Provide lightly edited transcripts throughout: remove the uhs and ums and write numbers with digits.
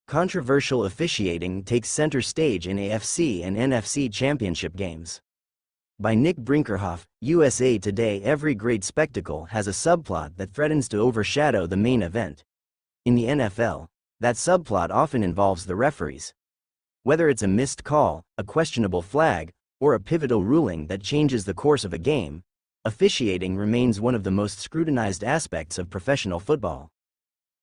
Controversial officiating takes center stage in AFC and NFC championship games. By Nick Brinkerhoff, USA Today. Every great spectacle has a subplot that threatens to overshadow the main event. In the NFL, that subplot often involves the referees. Whether it's a missed call, a questionable flag, or a pivotal ruling that changes the course of a game, officiating remains one of the most scrutinized aspects of professional football.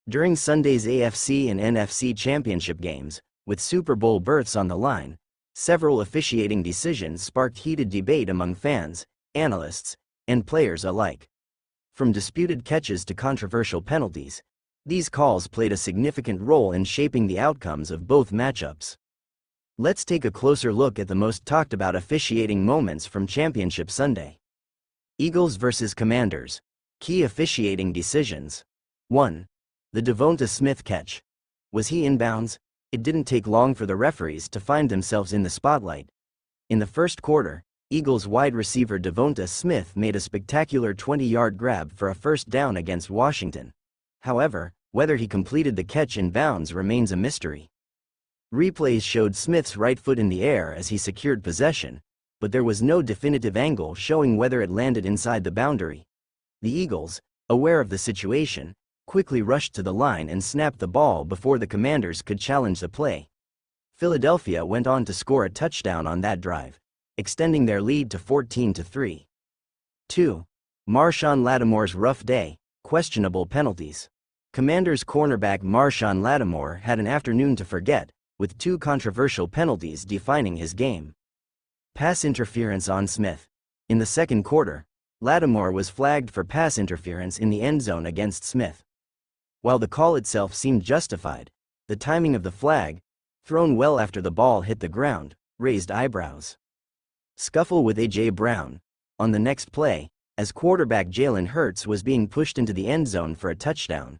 During Sunday's AFC and NFC championship games, with Super Bowl berths on the line, several officiating decisions sparked heated debate among fans, analysts, and players alike. From disputed catches to controversial penalties, these calls played a significant role in shaping the outcomes of both matchups. Let's take a closer look at the most talked about officiating moments from Championship Sunday. Eagles vs. Commanders. Key officiating decisions. 1. The Devonta Smith catch. Was he inbounds? It didn't take long for the referees to find themselves in the spotlight. In the first quarter, Eagles wide receiver Devonta Smith made a spectacular 20-yard grab for a first down against Washington. However, whether he completed the catch in bounds remains a mystery. Replays showed Smith's right foot in the air as he secured possession, but there was no definitive angle showing whether it landed inside the boundary. The Eagles, aware of the situation, quickly rushed to the line and snapped the ball before the Commanders could challenge the play. Philadelphia went on to score a touchdown on that drive, extending their lead to 14-3. 2. Marshon Lattimore's rough day, questionable penalties. Commanders cornerback Marshon Lattimore had an afternoon to forget, with 2 controversial penalties defining his game. Pass interference on Smith. In the second quarter, Lattimore was flagged for pass interference in the end zone against Smith. While the call itself seemed justified, the timing of the flag, thrown well after the ball hit the ground, raised eyebrows. Scuffle with A.J. Brown. On the next play, as quarterback Jalen Hurts was being pushed into the end zone for a touchdown,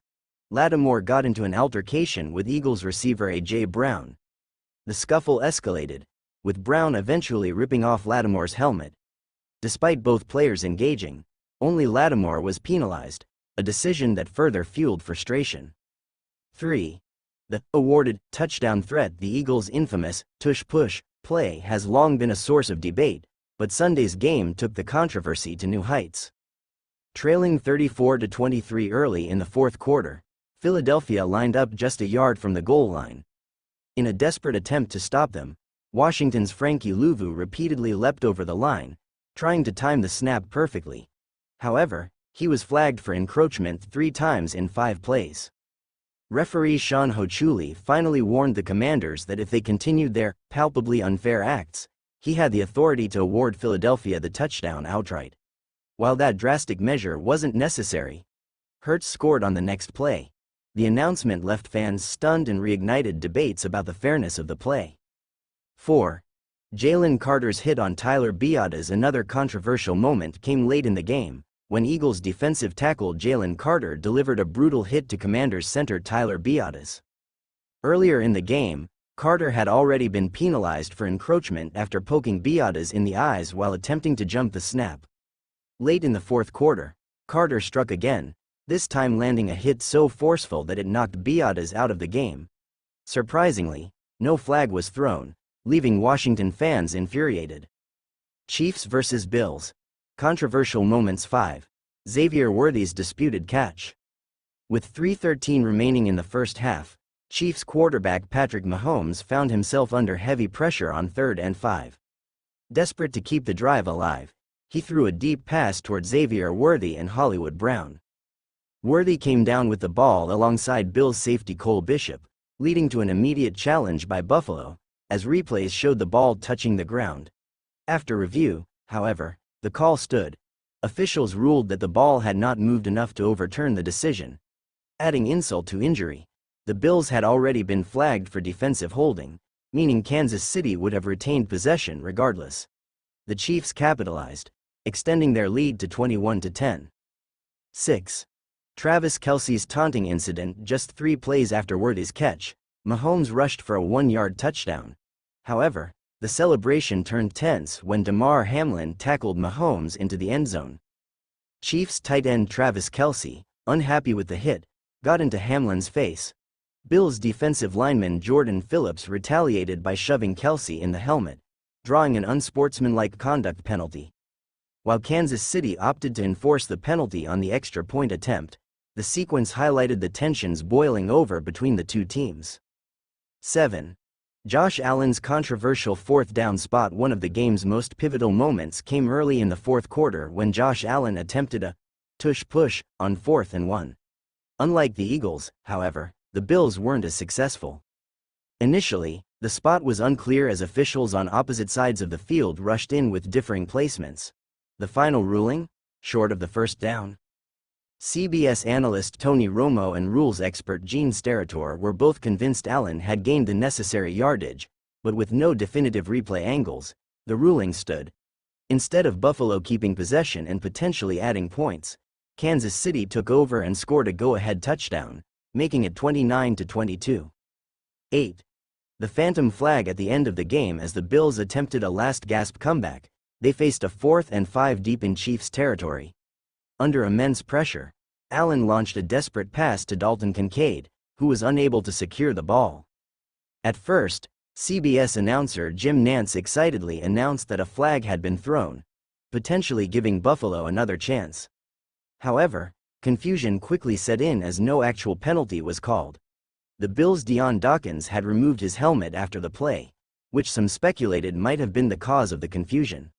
Lattimore got into an altercation with Eagles receiver A.J. Brown. The scuffle escalated, with Brown eventually ripping off Lattimore's helmet. Despite both players engaging, only Lattimore was penalized, a decision that further fueled frustration. 3. The awarded touchdown threat. The Eagles' infamous tush-push play has long been a source of debate, but Sunday's game took the controversy to new heights. Trailing 34-23 early in the fourth quarter, Philadelphia lined up just a yard from the goal line. In a desperate attempt to stop them, Washington's Frankie Louvu repeatedly leapt over the line, trying to time the snap perfectly. However, he was flagged for encroachment 3 times in 5 plays. Referee Sean Hochuli finally warned the Commanders that if they continued their palpably unfair acts, he had the authority to award Philadelphia the touchdown outright. While that drastic measure wasn't necessary, Hurts scored on the next play. The announcement left fans stunned and reignited debates about the fairness of the play. 4. Jalen Carter's hit on Tyler Biadasz. Another controversial moment came late in the game, when Eagles defensive tackle Jalen Carter delivered a brutal hit to Commanders center Tyler Biadasz. Earlier in the game, Carter had already been penalized for encroachment after poking Biadasz in the eyes while attempting to jump the snap. Late in the fourth quarter, Carter struck again, this time landing a hit so forceful that it knocked Biadasz out of the game. Surprisingly, no flag was thrown, leaving Washington fans infuriated. Chiefs vs. Bills. Controversial moments. 5. Xavier Worthy's disputed catch. With 3:13 remaining in the first half, Chiefs quarterback Patrick Mahomes found himself under heavy pressure on 3rd and 5. Desperate to keep the drive alive, he threw a deep pass toward Xavier Worthy and Hollywood Brown. Worthy came down with the ball alongside Bills safety Cole Bishop, leading to an immediate challenge by Buffalo, as replays showed the ball touching the ground. After review, however, the call stood. Officials ruled that the ball had not moved enough to overturn the decision. Adding insult to injury, the Bills had already been flagged for defensive holding, meaning Kansas City would have retained possession regardless. The Chiefs capitalized, extending their lead to 21-10. 6. Travis Kelce's taunting incident. Just 3 plays after Worthy's catch, Mahomes rushed for a 1-yard touchdown. However, the celebration turned tense when Damar Hamlin tackled Mahomes into the end zone. Chiefs tight end Travis Kelce, unhappy with the hit, got into Hamlin's face. Bills defensive lineman Jordan Phillips retaliated by shoving Kelsey in the helmet, drawing an unsportsmanlike conduct penalty. While Kansas City opted to enforce the penalty on the extra point attempt, the sequence highlighted the tensions boiling over between the two teams. 7. Josh Allen's controversial fourth down spot. One of the game's most pivotal moments came early in the fourth quarter when Josh Allen attempted a tush-push on 4th and 1. Unlike the Eagles, however, the Bills weren't as successful. Initially, the spot was unclear as officials on opposite sides of the field rushed in with differing placements. The final ruling? Short of the first down. CBS analyst Tony Romo and rules expert Gene Steratore were both convinced Allen had gained the necessary yardage, but with no definitive replay angles, the ruling stood. Instead of Buffalo keeping possession and potentially adding points, Kansas City took over and scored a go-ahead touchdown, making it 29-22. 8. The phantom flag at the end of the game as the Bills attempted a last-gasp comeback. They faced a 4th and 5 deep in Chiefs territory. Under immense pressure, Allen launched a desperate pass to Dalton Kincaid, who was unable to secure the ball. At first, CBS announcer Jim Nantz excitedly announced that a flag had been thrown, potentially giving Buffalo another chance. However, confusion quickly set in as no actual penalty was called. The Bills' Dion Dawkins had removed his helmet after the play, which some speculated might have been the cause of the confusion.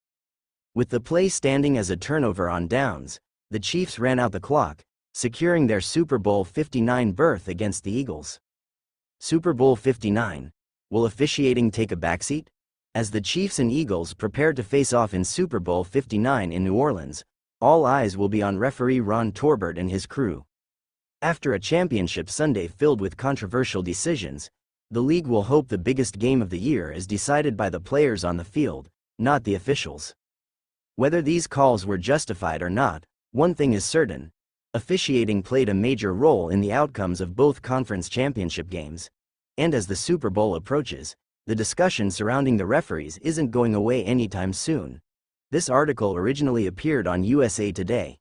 With the play standing as a turnover on downs, the Chiefs ran out the clock, securing their Super Bowl 59 berth against the Eagles. Super Bowl 59. Will officiating take a backseat? As the Chiefs and Eagles prepare to face off in Super Bowl 59 in New Orleans, all eyes will be on referee Ron Torbert and his crew. After a championship Sunday filled with controversial decisions, the league will hope the biggest game of the year is decided by the players on the field, not the officials. Whether these calls were justified or not, one thing is certain: officiating played a major role in the outcomes of both conference championship games. And as the Super Bowl approaches, the discussion surrounding the referees isn't going away anytime soon. This article originally appeared on USA Today.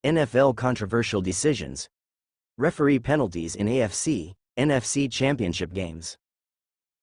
NFL controversial decisions. Referee penalties in AFC, NFC championship games.